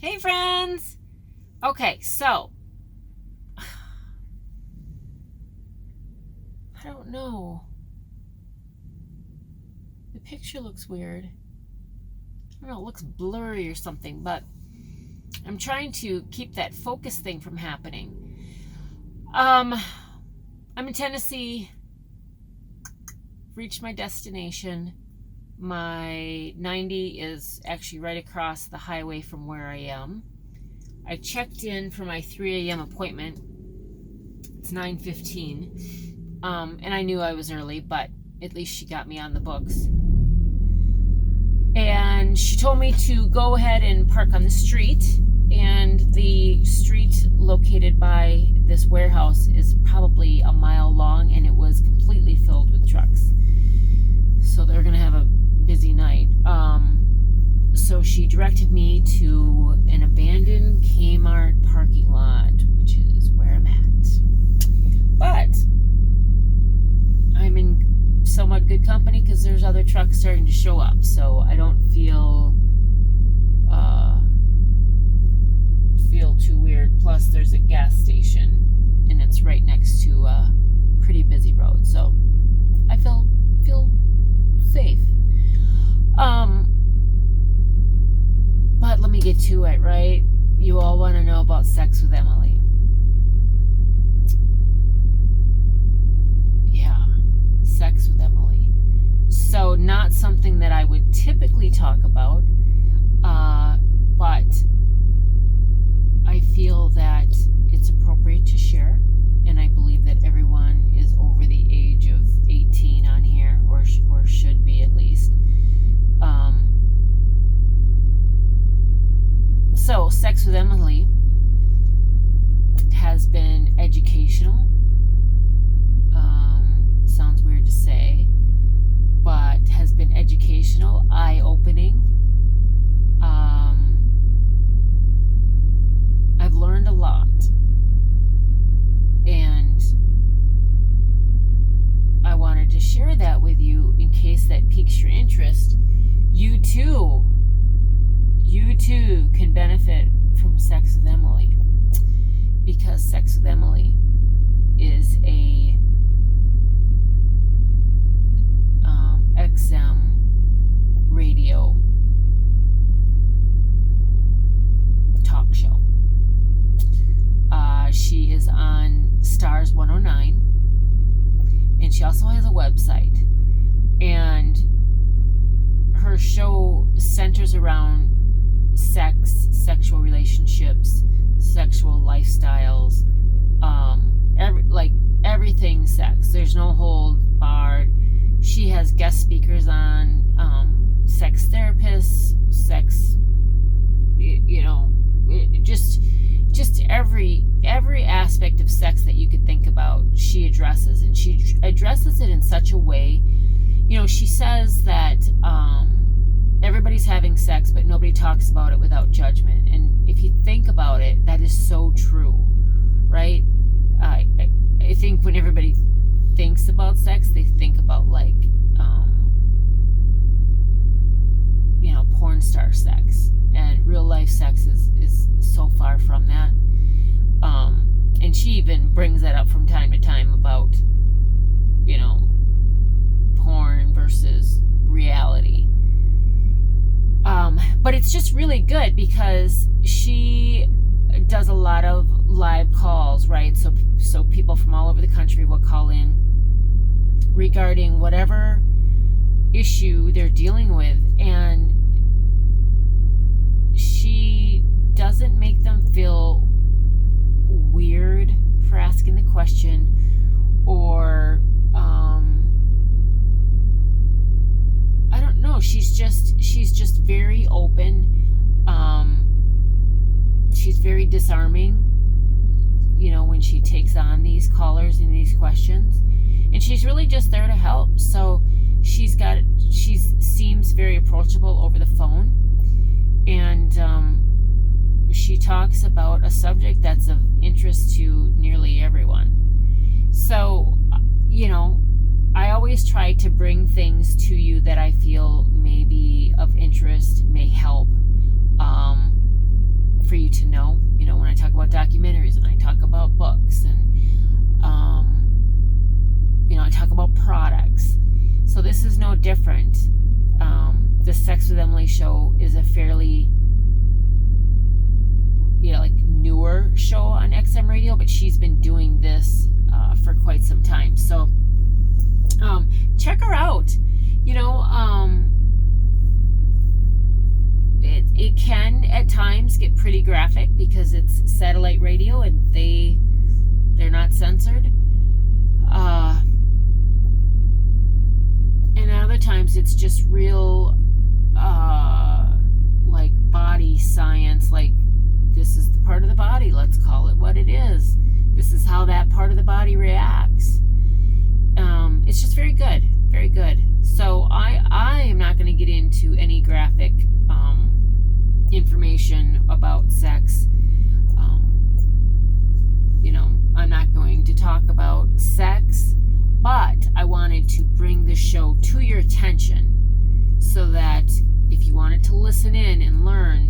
Hey, friends. Okay, so I don't know. The picture looks weird. I don't know, it looks blurry or something, but I'm trying to keep that focus thing from happening. I'm in Tennessee, reached my destination. My 90 is actually right across the highway from where I am. I checked in for my 3 a.m. appointment. It's 9:15. And I knew I was early, but at least she got me on the books. And she told me to go ahead and park on the street. And the street located by this warehouse is probably a mile long, and it was completely filled with trucks. So they're going to have a busy night. So she directed me to an abandoned Kmart parking lot, which is where I'm at. But I'm in somewhat good company because there's other trucks starting to show up, so I don't feel too weird. Plus, there's a gas station, and it's right next to a pretty busy road, so I feel safe. But let me get to it, right? You all want to know about Sex with Emily. Yeah, Sex with Emily. So not something that I would typically talk about, but I feel that it's appropriate to share, and I believe that everyone is over the age of 18 on here, or should be at least. So, Sex with Emily has been educational. Sounds weird to say, but has been educational, eye-opening. I've learned a lot, and I wanted to share that with you in case that piques your interest. You too can benefit from Sex with Emily, because Sex with Emily is a XM radio talk show. She is on Stars 109, and she also has a website, and her show centers around sex, sexual relationships, sexual lifestyles, everything sex. There's no hold barred. She has guest speakers on, sex therapists, sex, just every aspect of sex that you could think about, she addresses, and she addresses it in such a way. She says that everybody's having sex, but nobody talks about it without judgment. And if you think about it, that is so true, right? I think when everybody thinks about sex, they think about porn star sex, and real life sex is so far from that. And she even brings that up from time to time about porn versus reality. But it's just really good because she does a lot of live calls, right? So people from all over the country will call in regarding whatever issue they're dealing with, and she doesn't make them feel weird for asking the question, or I don't know, she's just very open. She's very disarming, when she takes on these callers and these questions, and she's really just there to help. So she seems very approachable over the phone, and she talks about a subject that's of interest to nearly everyone. So I always try to bring things to you that I feel may be of interest, may help. when I talk about documentaries and I talk about books and I talk about products. So this is no different. The Sex with Emily show is a fairly newer show on XM radio, but she's been doing this for quite some time. So check her out. It can at times get pretty graphic because it's satellite radio and they're not censored. And other times it's just real like body science, like this is the part of the body, let's call it what it is. This is how that part of the body reacts. It's just very good, very good. So I am not going to get into any graphic information about sex. I'm not going to talk about sex, but I wanted to bring the show to your attention so that if you wanted to listen in and learn